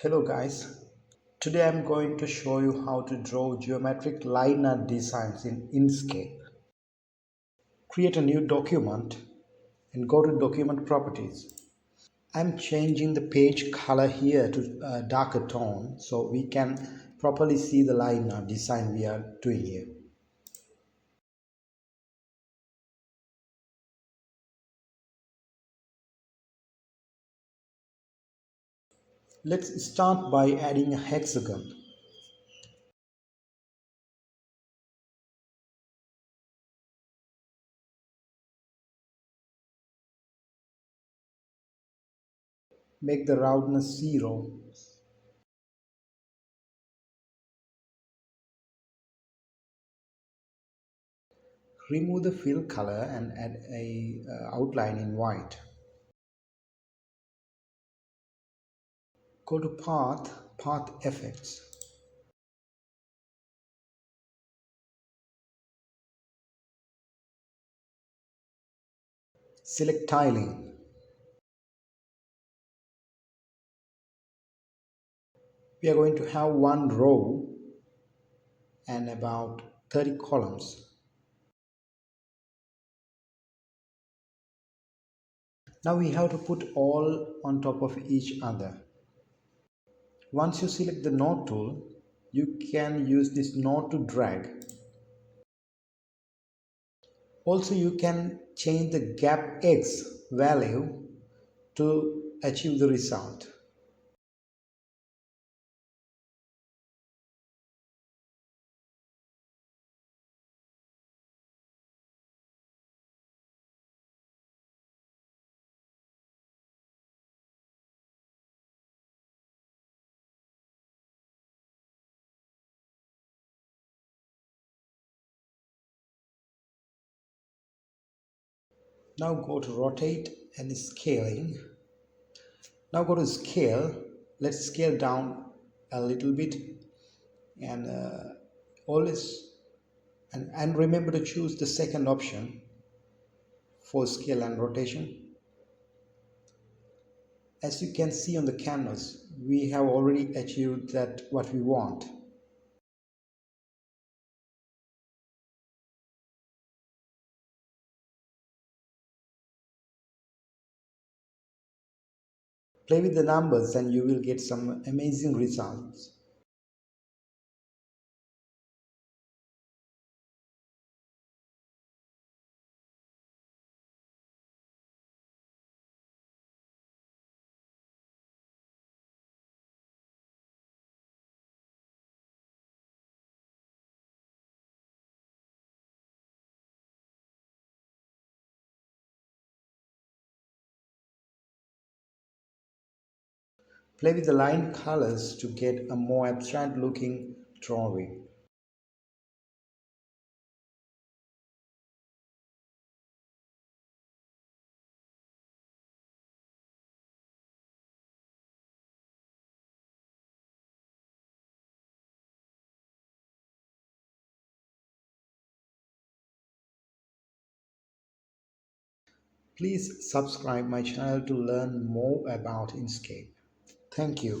Hello guys, today I'm going to show you how to draw geometric line art designs in Inkscape. Create a new document and go to document properties. I'm changing the page color here to a darker tone so we can properly see the line art design we are doing here. Let's start by adding a hexagon. Make the roundness 0. Remove the fill color and add a outline in white. Go to path effects. Select tiling. We are going to have one row and about 30 columns. Now we have to put all on top of each other. Once you select the node tool, you can use this node to drag. Also, you can change the gap x value to achieve the result. Now go to rotate and scaling. Now go to scale. Let's scale down a little bit and always and remember to choose the second option for scale and rotation. As you can see on the canvas, we have already achieved that what we want. Play with the numbers and you will get some amazing results. Play with the line colors to get a more abstract looking drawing. Please subscribe my channel to learn more about Inkscape. Thank you.